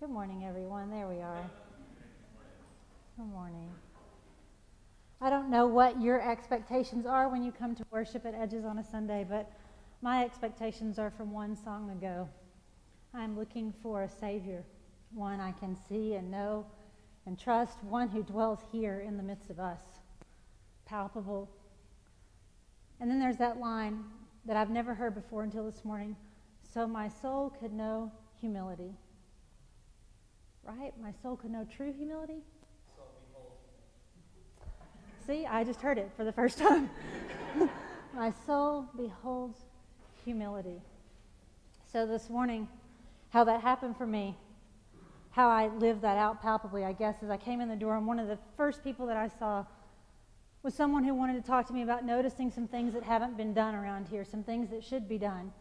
Good morning, everyone. There we are. Good morning. I don't know what your expectations are when you come to worship at Edges on a Sunday, but my expectations are from one song ago. I'm looking for a Savior, one I can see and know and trust, one who dwells here in the midst of us, palpable. And then there's that line that I've never heard before until this morning, so my soul could know humility. Right? My soul could know true humility. See, I just heard it for the first time. My soul beholds humility. So this morning, how that happened for me, how I lived that out palpably, I guess, as I came in the door, and one of the first people that I saw was someone who wanted to talk to me about noticing some things that haven't been done around here, some things that should be done,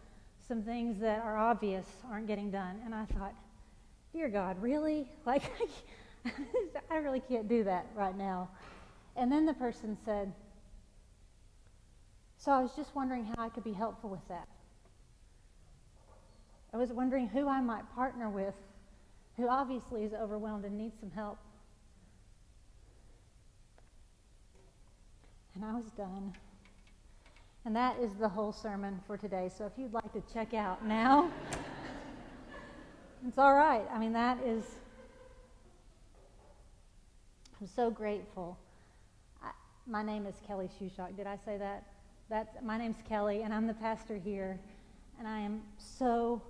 some things that are obvious aren't getting done. And I thought, dear God, really? Like, I really can't do that right now. And then the person said, so I was just wondering how I could be helpful with that. I was wondering who I might partner with, who obviously is overwhelmed and needs some help. And I was done. And that is the whole sermon for today. So if you'd like to check out now, it's all right. I mean, that is, I'm so grateful. My name is Kelly Shushock. Did I say that? My name's Kelly, and I'm the pastor here. And I am so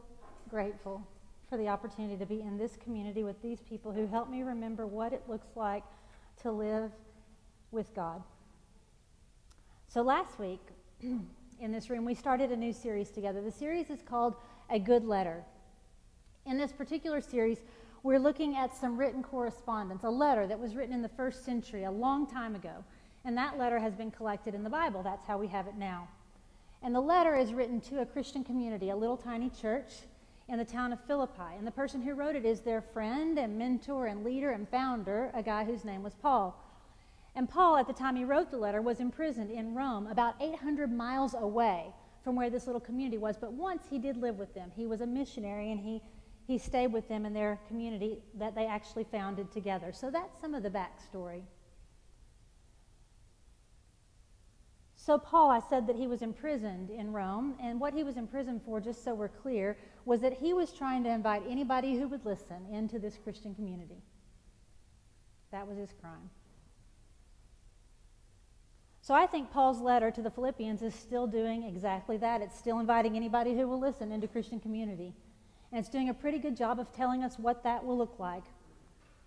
grateful for the opportunity to be in this community with these people who help me remember what it looks like to live with God. So last week, in this room, we started a new series together. The series is called A Good Letter. In this particular series, we're looking at some written correspondence, a letter that was written in the first century, a long time ago. And that letter has been collected in the Bible. That's how we have it now. And the letter is written to a Christian community, a little tiny church in the town of Philippi. And the person who wrote it is their friend and mentor and leader and founder, a guy whose name was Paul. And Paul, at the time he wrote the letter, was imprisoned in Rome, about 800 miles away from where this little community was. But once he did live with them. He was a missionary, and he stayed with them in their community that they actually founded together. So that's some of the backstory. So Paul, I said that he was imprisoned in Rome, and what he was imprisoned for, just so we're clear, was that he was trying to invite anybody who would listen into this Christian community. That was his crime. So I think Paul's letter to the Philippians is still doing exactly that. It's still inviting anybody who will listen into Christian community. And it's doing a pretty good job of telling us what that will look like,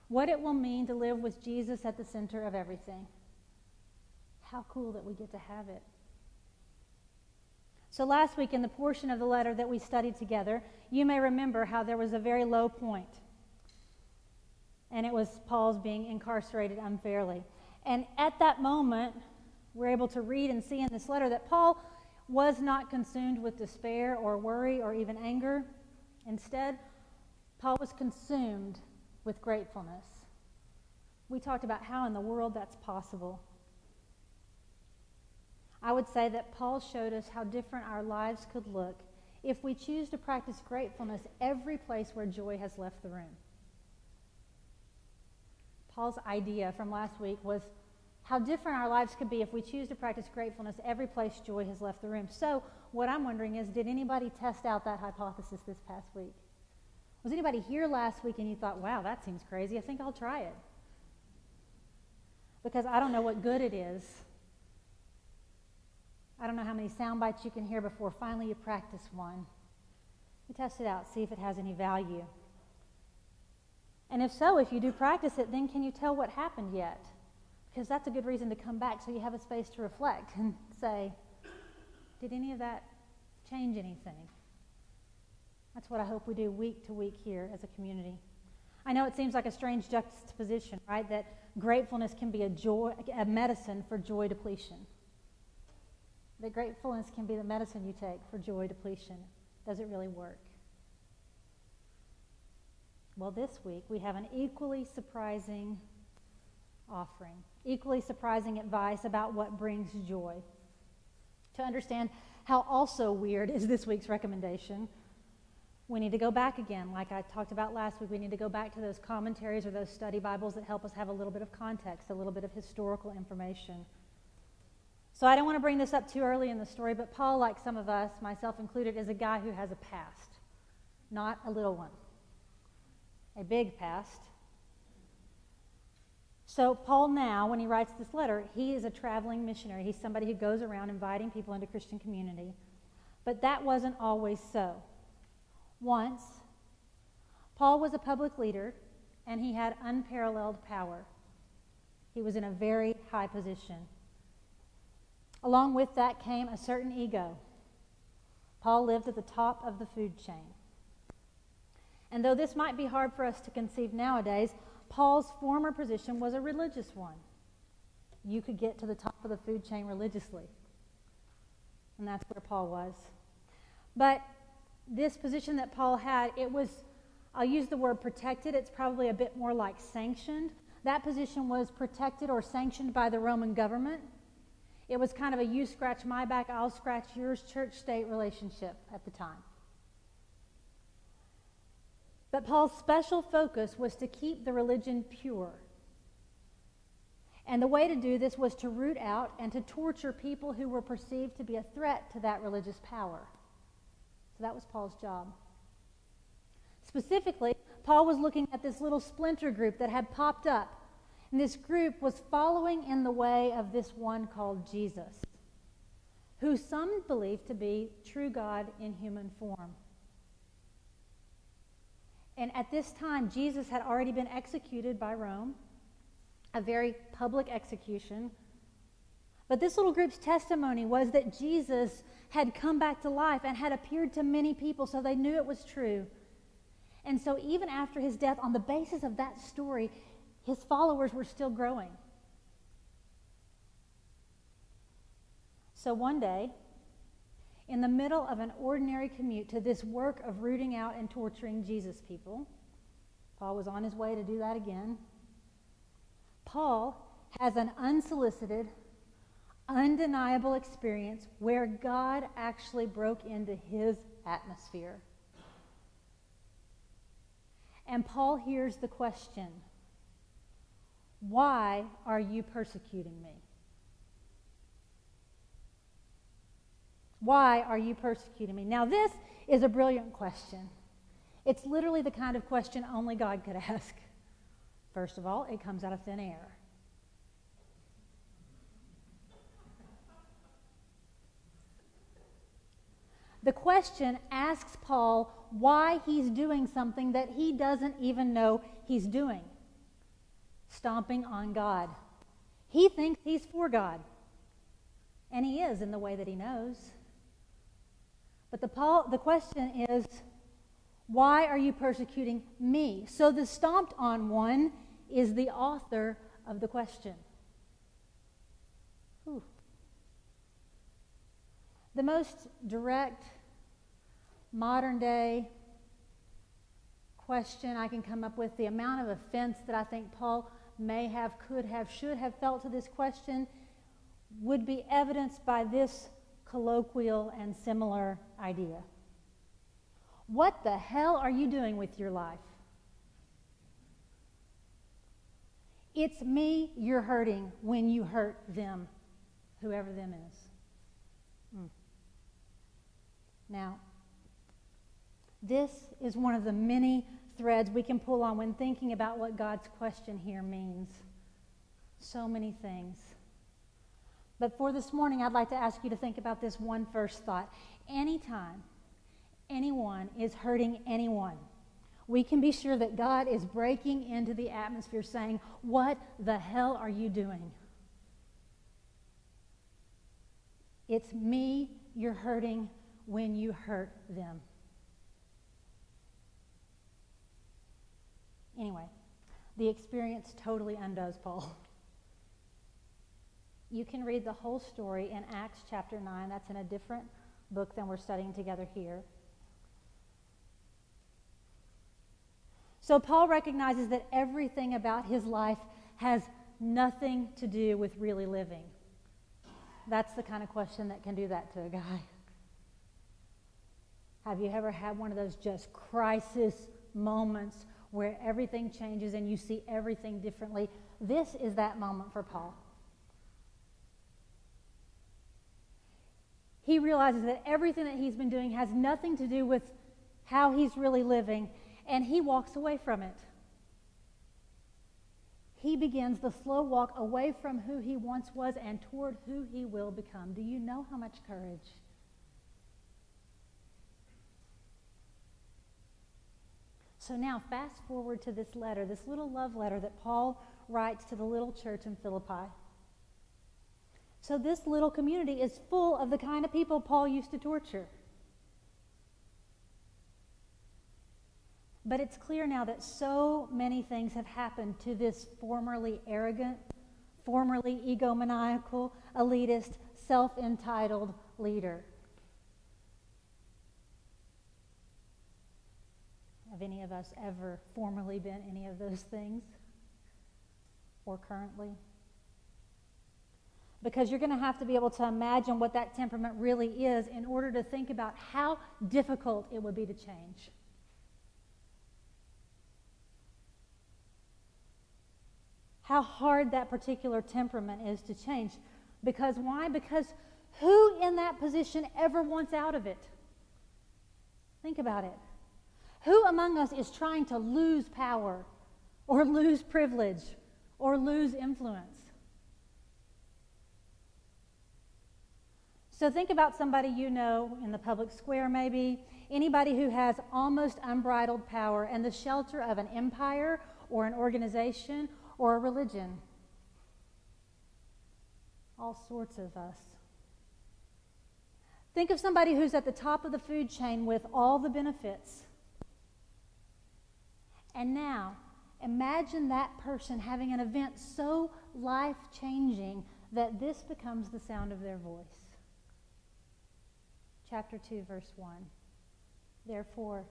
what it will mean to live with Jesus at the center of everything. How cool that we get to have it. So last week, in the portion of the letter that we studied together, you may remember how there was a very low point. And it was Paul's being incarcerated unfairly. And at that moment, we're able to read and see in this letter that Paul was not consumed with despair or worry or even anger. Instead, Paul was consumed with gratefulness. We talked about how in the world that's possible. I would say that Paul showed us how different our lives could look if we choose to practice gratefulness every place where joy has left the room. Paul's idea from last week was how different our lives could be if we choose to practice gratefulness every place joy has left the room. So what I'm wondering is, did anybody test out that hypothesis this past week? Was anybody here last week and you thought, wow, that seems crazy. I think I'll try it. Because I don't know what good it is. I don't know how many sound bites you can hear before finally you practice one. You test it out, see if it has any value. And if so, if you do practice it, then can you tell what happened yet? Because that's a good reason to come back, so you have a space to reflect and say, did any of that change anything? That's what I hope we do week to week here as a community. I know it seems like a strange juxtaposition, right? That gratefulness can be a medicine for joy depletion. That gratefulness can be the medicine you take for joy depletion. Does it really work? Well, this week we have an equally surprising offering, equally surprising advice about what brings joy. To understand how also weird is this week's recommendation, We need to go back again. Like I talked about last week, we need to go back to those commentaries or those study Bibles that help us have a little bit of context, a little bit of historical information. So I don't want to bring this up too early in the story, but Paul, like some of us, myself included, is a guy who has a past, not a little one, a big past. So Paul now, when he writes this letter, he is a traveling missionary. He's somebody who goes around inviting people into Christian community. But that wasn't always so. Once, Paul was a public leader, and he had unparalleled power. He was in a very high position. Along with that came a certain ego. Paul lived at the top of the food chain. And though this might be hard for us to conceive nowadays, Paul's former position was a religious one. You could get to the top of the food chain religiously. And that's where Paul was. But this position that Paul had, it was, I'll use the word protected. It's probably a bit more like sanctioned. That position was protected or sanctioned by the Roman government. It was kind of a you scratch my back, I'll scratch yours church-state relationship at the time. But Paul's special focus was to keep the religion pure. And the way to do this was to root out and to torture people who were perceived to be a threat to that religious power. So that was Paul's job. Specifically, Paul was looking at this little splinter group that had popped up. And this group was following in the way of this one called Jesus, who some believed to be true God in human form. And at this time, Jesus had already been executed by Rome, a very public execution. But this little group's testimony was that Jesus had come back to life and had appeared to many people, so they knew it was true. And so even after his death, on the basis of that story, his followers were still growing. So one day, in the middle of an ordinary commute to this work of rooting out and torturing Jesus people, Paul was on his way to do that again. Paul has an unsolicited, undeniable experience where God actually broke into his atmosphere. And Paul hears the question, why are you persecuting me? Why are you persecuting me? Now, this is a brilliant question. It's literally the kind of question only God could ask. First of all, it comes out of thin air. The question asks Paul why he's doing something that he doesn't even know he's doing. Stomping on God. He thinks he's for God. And he is in the way that he knows. But the question is, why are you persecuting me? So the stomped on one is the author of the question. Whew. The most direct, modern day question I can come up with, the amount of offense that I think Paul may have, could have, should have felt to this question would be evidenced by this colloquial and similar idea. What the hell are you doing with your life? It's me you're hurting when you hurt them, whoever them is. Now, this is one of the many threads we can pull on when thinking about what God's question here means. So many things. But for this morning, I'd like to ask you to think about this one first thought. Anytime anyone is hurting anyone, we can be sure that God is breaking into the atmosphere saying, what the hell are you doing? It's me you're hurting when you hurt them. Anyway, the experience totally undoes Paul. You can read the whole story in Acts chapter 9. That's in a different book than we're studying together here. So Paul recognizes that everything about his life has nothing to do with really living. That's the kind of question that can do that to a guy. Have you ever had one of those just crisis moments where everything changes and you see everything differently? This is that moment for Paul. He realizes that everything that he's been doing has nothing to do with how he's really living, and he walks away from it. He begins the slow walk away from who he once was and toward who he will become. Do you know how much courage? So now fast forward to this letter, this little love letter that Paul writes to the little church in Philippi. So this little community is full of the kind of people Paul used to torture. But it's clear now that so many things have happened to this formerly arrogant, formerly egomaniacal, elitist, self-entitled leader. Have any of us ever formerly been any of those things? Or currently? Because you're going to have to be able to imagine what that temperament really is in order to think about how difficult it would be to change. How hard that particular temperament is to change. Because why? Because who in that position ever wants out of it? Think about it. Who among us is trying to lose power or lose privilege or lose influence? So think about somebody you know in the public square maybe, anybody who has almost unbridled power and the shelter of an empire or an organization or a religion. All sorts of us. Think of somebody who's at the top of the food chain with all the benefits. And now, imagine that person having an event so life-changing that this becomes the sound of their voice. Chapter 2, verse 1. Therefore,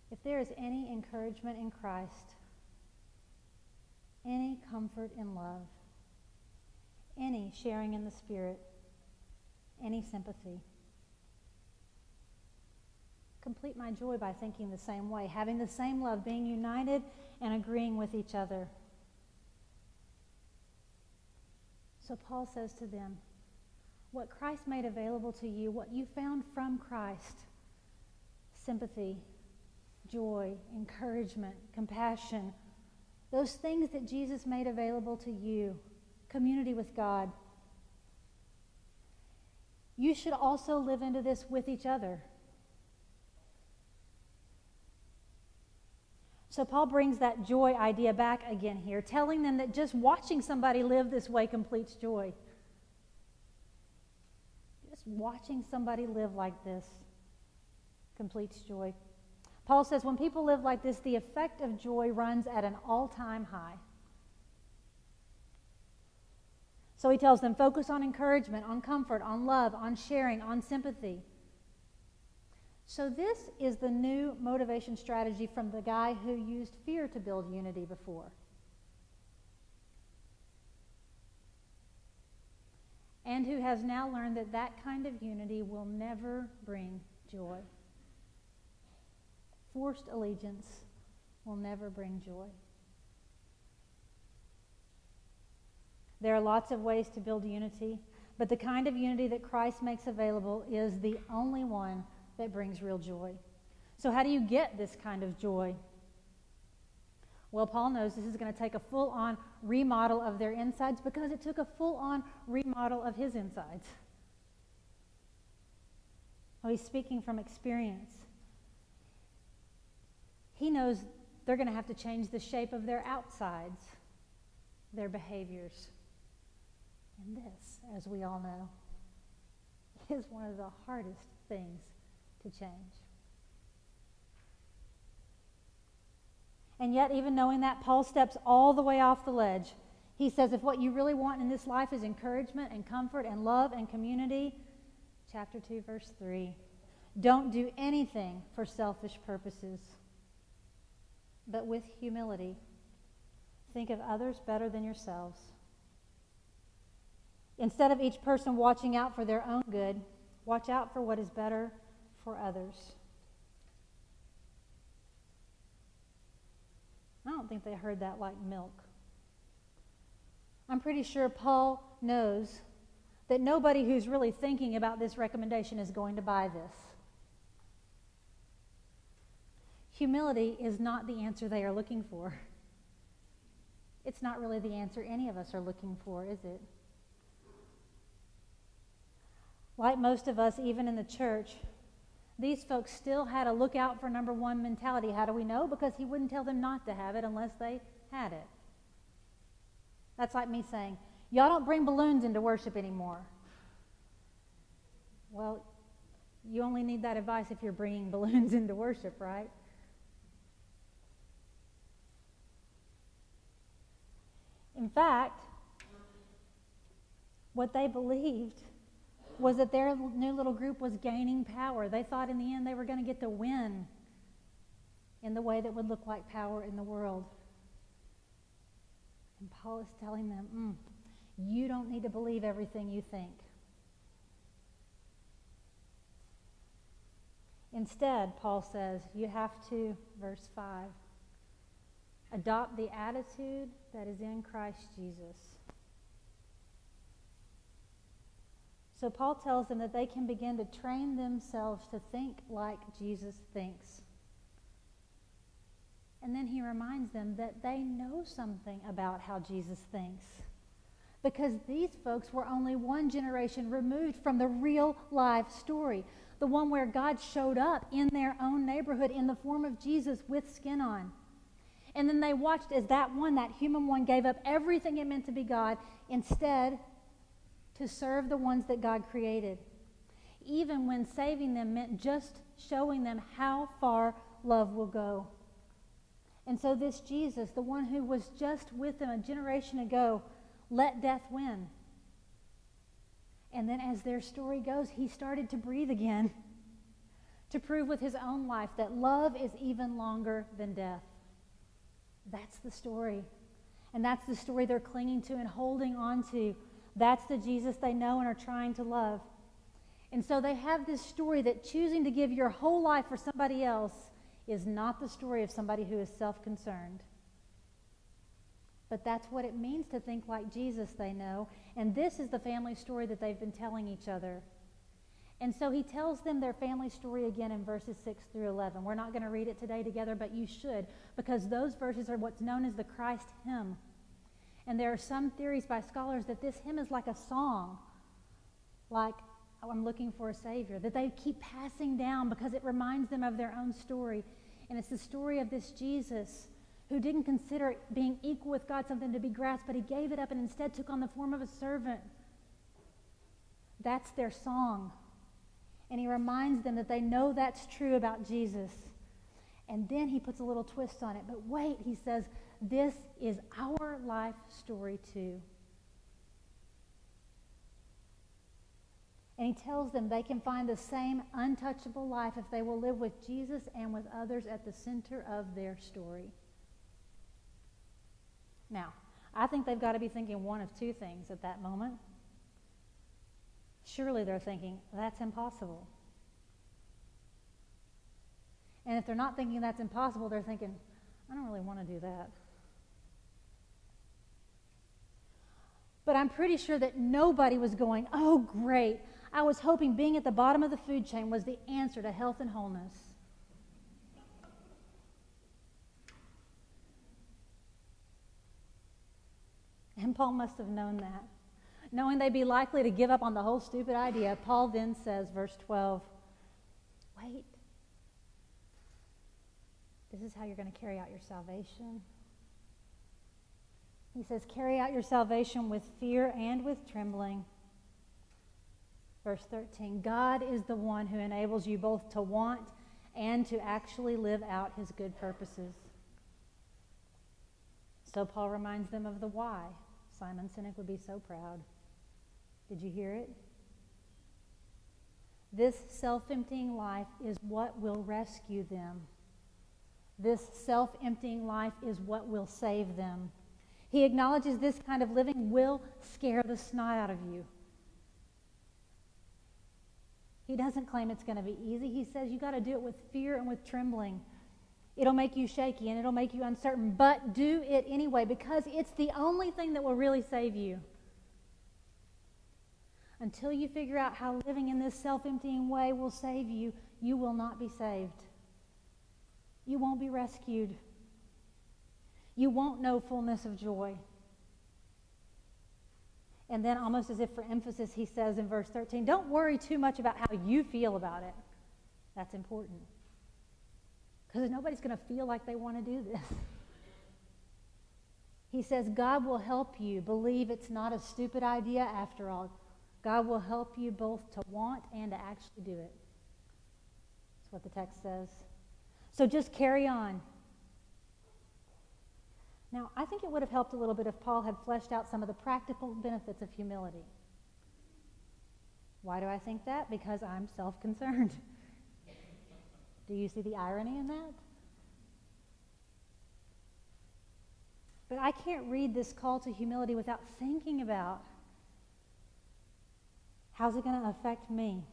if there is any encouragement in Christ, any comfort in love, any sharing in the Spirit, any sympathy, complete my joy by thinking the same way, having the same love, being united and agreeing with each other. So Paul says to them, what Christ made available to you, what you found from Christ, sympathy, joy, encouragement, compassion, those things that Jesus made available to you, community with God, you should also live into this with each other. So Paul brings that joy idea back again here, telling them that just watching somebody live this way completes joy. Just watching somebody live like this completes joy. Paul says when people live like this, the effect of joy runs at an all-time high. So he tells them, focus on encouragement, on comfort, on love, on sharing, on sympathy. So this is the new motivation strategy from the guy who used fear to build unity before. And who has now learned that that kind of unity will never bring joy. Forced allegiance will never bring joy. There are lots of ways to build unity, but the kind of unity that Christ makes available is the only one that brings real joy. So how do you get this kind of joy? Well, Paul knows this is going to take a full-on remodel of their insides because it took a full-on remodel of his insides. Oh, he's speaking from experience. He knows they're going to have to change the shape of their outsides, their behaviors. And this, as we all know, is one of the hardest things to change. And yet, even knowing that, Paul steps all the way off the ledge. He says, if what you really want in this life is encouragement and comfort and love and community, chapter 2, verse 3, don't do anything for selfish purposes, but with humility, think of others better than yourselves. Instead of each person watching out for their own good, watch out for what is better for others. I don't think they heard that like milk. I'm pretty sure Paul knows that nobody who's really thinking about this recommendation is going to buy this. Humility is not the answer they are looking for. It's not really the answer any of us are looking for, is it? Like most of us, even in the church, these folks still had a look out for number one mentality. How do we know? Because he wouldn't tell them not to have it unless they had it. That's like me saying, y'all don't bring balloons into worship anymore. Well, you only need that advice if you're bringing balloons into worship, right? In fact, what they believed was that their new little group was gaining power. They thought in the end they were going to get to win in the way that would look like power in the world. And Paul is telling them, you don't need to believe everything you think. Instead, Paul says, you have to, verse 5, adopt the attitude that is in Christ Jesus. So Paul tells them that they can begin to train themselves to think like Jesus thinks. And then he reminds them that they know something about how Jesus thinks. Because these folks were only one generation removed from the real life story. The one where God showed up in their own neighborhood in the form of Jesus with skin on. And then they watched as that human one, gave up everything it meant to be God, instead to serve the ones that God created. Even when saving them meant just showing them how far love will go. And so this Jesus, the one who was just with them a generation ago, let death win. And then as their story goes, he started to breathe again to prove with his own life that love is even longer than death. That's the story. And that's the story they're clinging to and holding on to. That's the Jesus they know and are trying to love. And so they have this story that choosing to give your whole life for somebody else is not the story of somebody who is self-concerned. But that's what it means to think like Jesus they know. And this is the family story that they've been telling each other. And so he tells them their family story again in verses 6 through 11. We're not going to read it today together, but you should, because those verses are what's known as the Christ hymn. And there are some theories by scholars that this hymn is like a song, like I'm looking for a Savior, that they keep passing down because it reminds them of their own story. And it's the story of this Jesus who didn't consider being equal with God something to be grasped, but he gave it up and instead took on the form of a servant. That's their song. And he reminds them that they know that's true about Jesus. And then he puts a little twist on it. But wait, he says, this is our life story too. And he tells them they can find the same untouchable life if they will live with Jesus and with others at the center of their story. Now, I think they've got to be thinking one of two things at that moment. Surely they're thinking, that's impossible. And if they're not thinking that's impossible, they're thinking, I don't really want to do that. But I'm pretty sure that nobody was going, oh, great. I was hoping being at the bottom of the food chain was the answer to health and wholeness. And Paul must have known that. Knowing they'd be likely to give up on the whole stupid idea, Paul then says, verse 12, wait. This is how you're going to carry out your salvation. He says, carry out your salvation with fear and with trembling. Verse 13, God is the one who enables you both to want and to actually live out his good purposes. So Paul reminds them of the why. Simon Sinek would be so proud. Did you hear it? This self-emptying life is what will rescue them. This self-emptying life is what will save them. He acknowledges this kind of living will scare the snot out of you. He doesn't claim it's going to be easy. He says you got to do it with fear and with trembling. It'll make you shaky and it'll make you uncertain, but do it anyway because it's the only thing that will really save you. Until you figure out how living in this self-emptying way will save you, you will not be saved. You won't be rescued. You won't know fullness of joy. And then almost as if for emphasis, he says in verse 13, don't worry too much about how you feel about it. That's important. Because nobody's going to feel like they want to do this. He says, God will help you believe it's not a stupid idea after all. God will help you both to want and to actually do it. That's what the text says. So just carry on. Now, I think it would have helped a little bit if Paul had fleshed out some of the practical benefits of humility. Why do I think that? Because I'm self-concerned. Do you see the irony in that? But I can't read this call to humility without thinking about how's it going to affect me?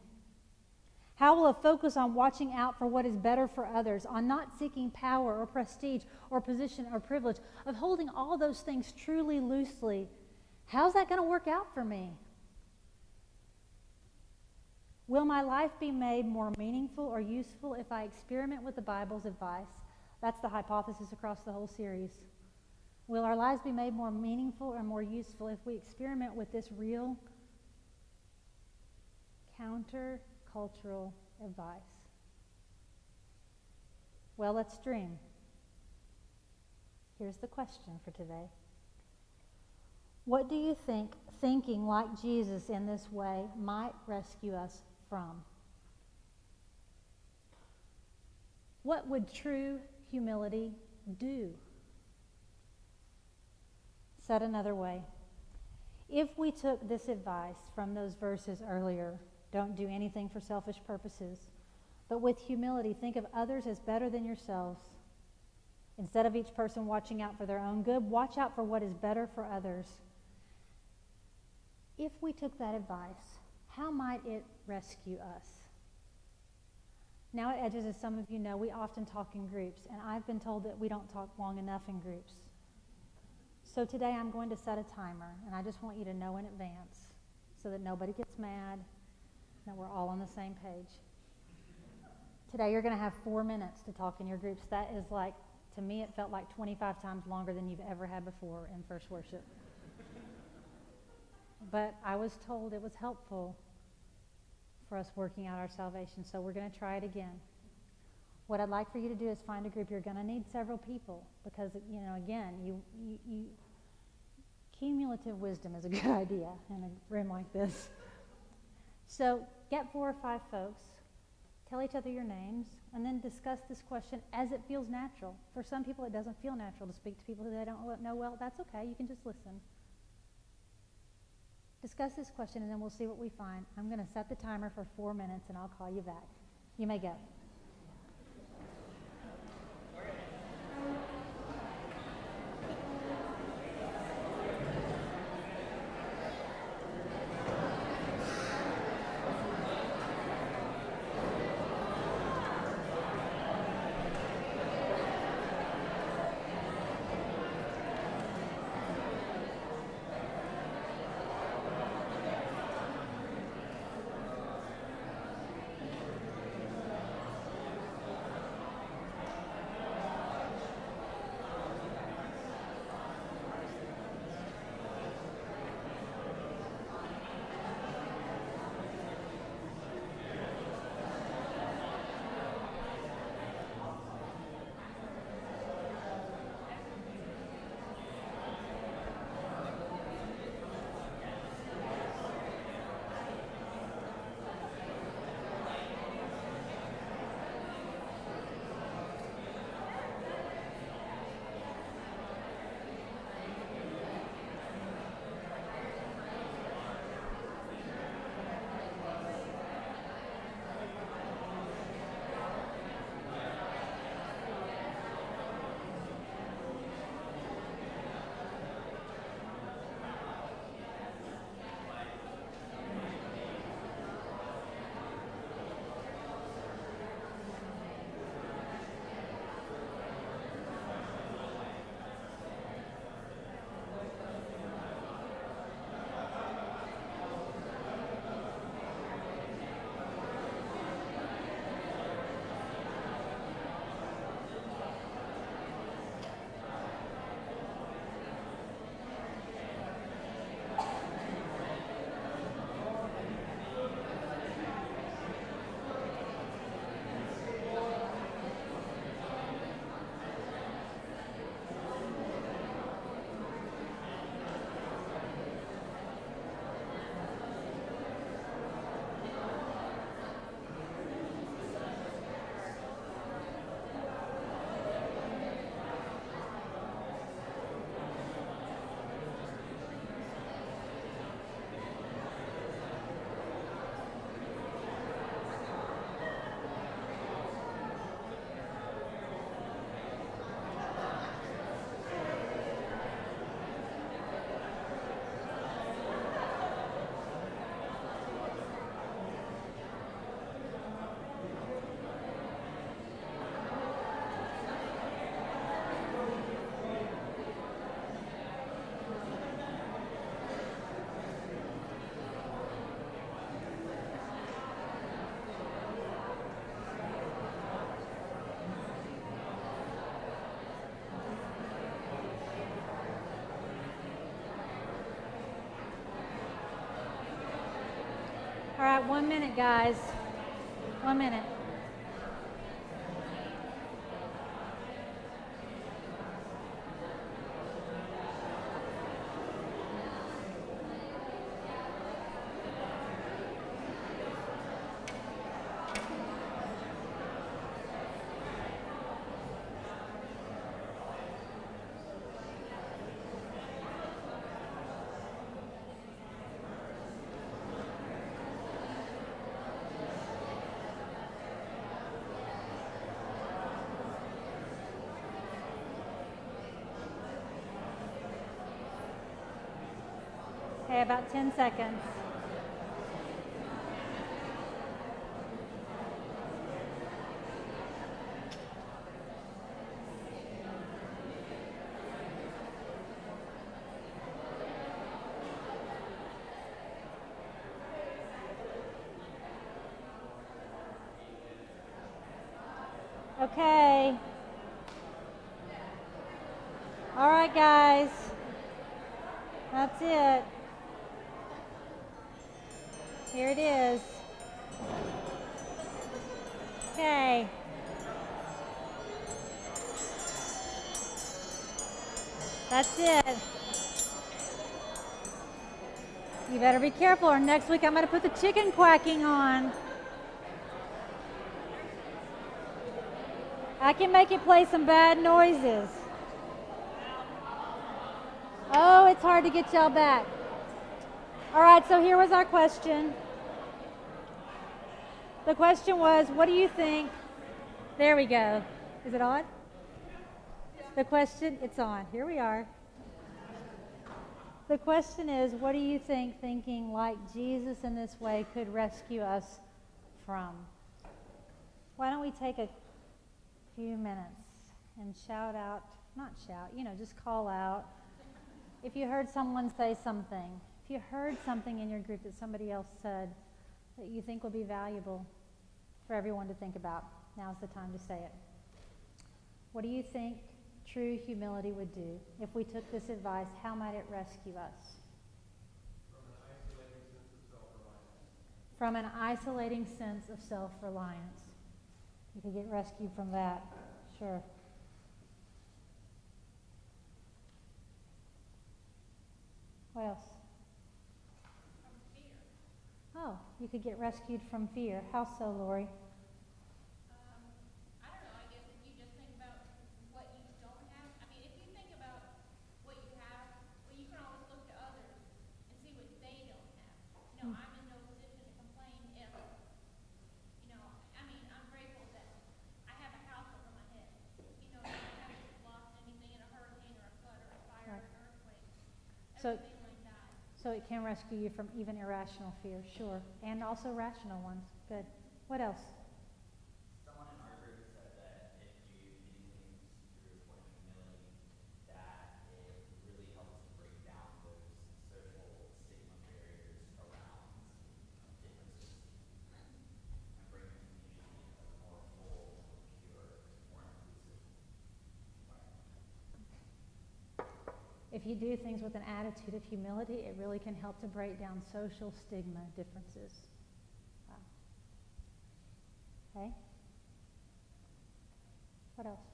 How will a focus on watching out for what is better for others, on not seeking power or prestige or position or privilege, of holding all those things truly loosely, how's that going to work out for me? Will my life be made more meaningful or useful if I experiment with the Bible's advice? That's the hypothesis across the whole series. Will our lives be made more meaningful or more useful if we experiment with this real counter-cultural advice? Well, let's dream. Here's the question for today. What do you think thinking like Jesus in this way might rescue us from? What would true humility do? Said another way, if we took this advice from those verses earlier, don't do anything for selfish purposes, but with humility, think of others as better than yourselves. Instead of each person watching out for their own good, watch out for what is better for others. If we took that advice, how might it rescue us? Now at Edges, as some of you know, we often talk in groups, and I've been told that we don't talk long enough in groups. So today I'm going to set a timer, and I just want you to know in advance so that nobody gets mad, that we're all on the same page. Today you're going to have 4 minutes to talk in your groups. That is like, to me it felt like 25 times longer than you've ever had before in first worship. But I was told it was helpful for us working out our salvation, so we're going to try it again. What I'd like for you to do is find a group. You're going to need several people because, you know, again, cumulative wisdom is a good idea in a room like this. So get 4 or 5 folks, tell each other your names, and then discuss this question as it feels natural. For some people, it doesn't feel natural to speak to people who they don't know well. That's okay. You can just listen. Discuss this question, and then we'll see what we find. I'm going to set the timer for 4 minutes, and I'll call you back. You may go. right, 1 minute, guys. 1 minute. Okay, about 10 seconds. Okay. All right, guys. That's it. Here it is. Okay. That's it. You better be careful, or next week I'm going to put the chicken quacking on. I can make it play some bad noises. Oh, it's hard to get y'all back. All right, so here was our question. The question was, what do you think? There we go. Is it on? The question, it's on. Here we are. The question is, what do you think thinking like Jesus in this way could rescue us from? Why don't we take a few minutes and shout out, not shout, just call out. If you heard someone say something, if you heard something in your group that somebody else said that you think will be valuable for everyone to think about, now's the time to say it. What do you think true humility would do? If we took this advice, how might it rescue us? From an isolating sense of self-reliance. You could get rescued from that, sure. What else? From fear. Oh, you could get rescued from fear. How so, Lori? I don't know, I guess if you just think about what you don't have. I mean, if you think about what you have, well, you can always look to others and see what they don't have. I'm in no position to complain if, I mean, I'm grateful that I have a house over my head. I haven't lost anything in a hurricane or a flood or a fire or an earthquake. Everything like that. So it can rescue you from even irrational fear, sure. And also rational ones. Good. What else? Someone in our group said that if you do things through a point of humility, that it really helps to break down those social stigma barriers around differences and bring the community a more full, more pure, more inclusive environment. If you do things with an attitude of humility, it really can help to break down social stigma differences. Wow. Okay? What else?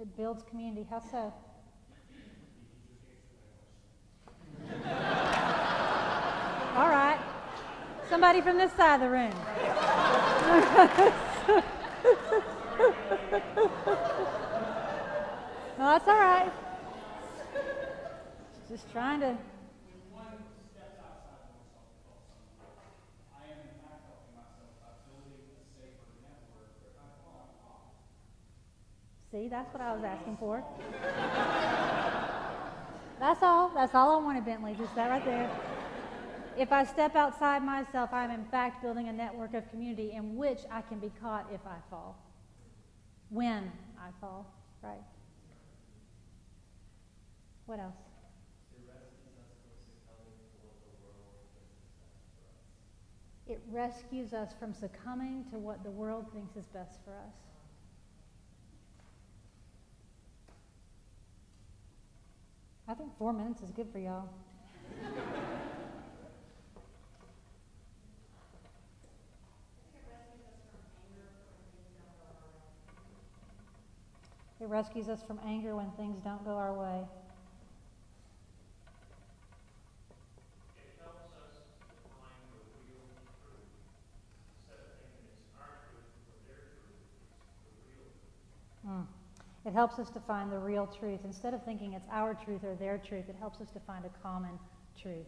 It builds community. How so? All right. Somebody from this side of the room. No, that's all right. Just trying to. When one steps outside oneself to help someone, I am in fact helping myself by building a safer network where if I fall, I'm off. See, that's what I was asking for. That's all. That's all I wanted, Bentley. Just that right there. If I step outside myself, I'm in fact building a network of community in which I can be caught if I fall. When I fall, right? What else? It rescues us from succumbing to what the world thinks is best for us. I think 4 minutes is good for y'all. rescues us from anger when things don't go our way. It helps us to find the real truth. Instead of thinking it's our truth or their truth, it's the real truth. It helps us to find the real truth. Instead of thinking it's our truth or their truth, it helps us to find a common truth.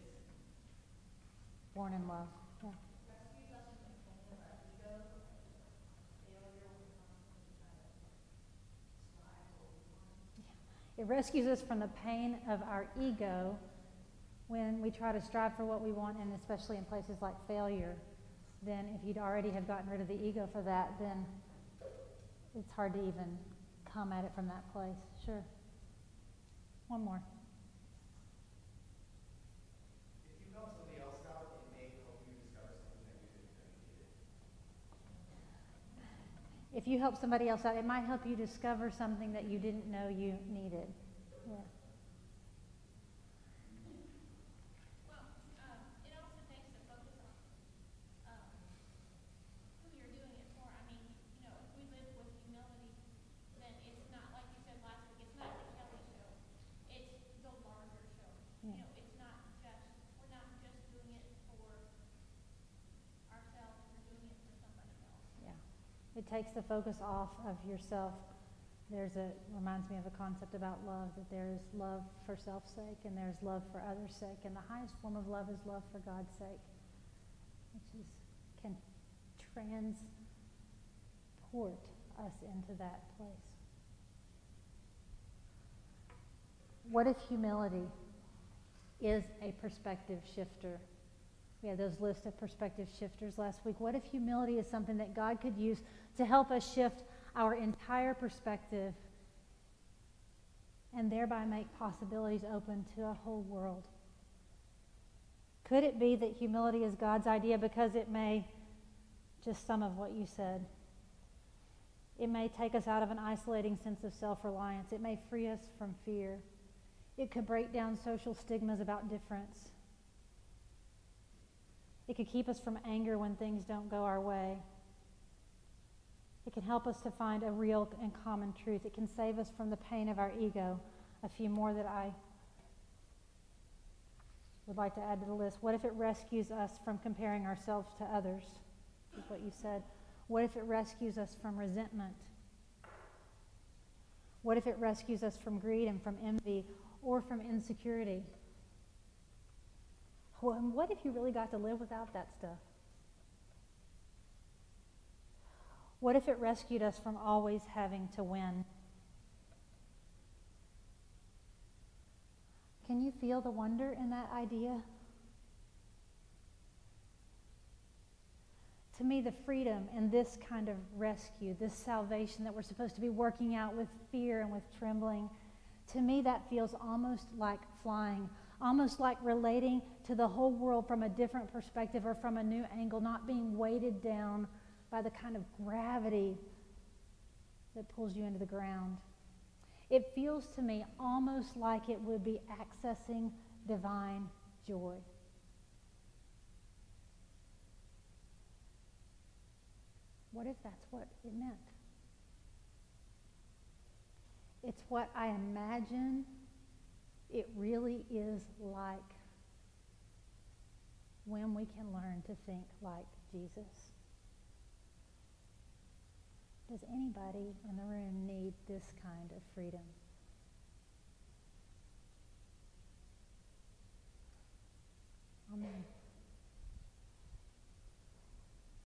Born in love. Yeah. It rescues us from the pain of our ego when we try to strive for what we want, and especially in places like failure. Then if you'd already have gotten rid of the ego for that, then it's hard to even come at it from that place. Sure. One more. If you help somebody else out, it may help you discover something that you didn't know you needed. If you help somebody else out, it might help you discover something that you didn't know you needed. Yeah. Well, it also takes the focus off who you're doing it for. I mean, you know, if we live with humility, then it's not, like you said last week, it's not the Kelly show. It's the larger show. Yeah. You know, it's not just, we're not just doing it for ourselves, we're doing it for somebody else. Yeah. It takes the focus off of yourself. Reminds me of a concept about love, that there is love for self's sake and there's love for others' sake, and the highest form of love is love for God's sake, which can transport us into that place. What if humility is a perspective shifter? We had those lists of perspective shifters last week. What if humility is something that God could use to help us shift our entire perspective and thereby make possibilities open to a whole world? Could it be that humility is God's idea because it may, just some of what you said, it may take us out of an isolating sense of self-reliance. It may free us from fear. It could break down social stigmas about difference. It could keep us from anger when things don't go our way. It can help us to find a real and common truth. It can save us from the pain of our ego. A few more that I would like to add to the list. What if it rescues us from comparing ourselves to others? Is what you said. What if it rescues us from resentment? What if it rescues us from greed and from envy or from insecurity? What if you really got to live without that stuff? What if it rescued us from always having to win? Can you feel the wonder in that idea? To me, the freedom in this kind of rescue, this salvation that we're supposed to be working out with fear and with trembling, to me that feels almost like flying, almost like relating to the whole world from a different perspective or from a new angle, not being weighted down by the kind of gravity that pulls you into the ground. It feels to me almost like it would be accessing divine joy. What if that's what it meant? It's what I imagine it really is like when we can learn to think like Jesus. Does anybody in the room need this kind of freedom?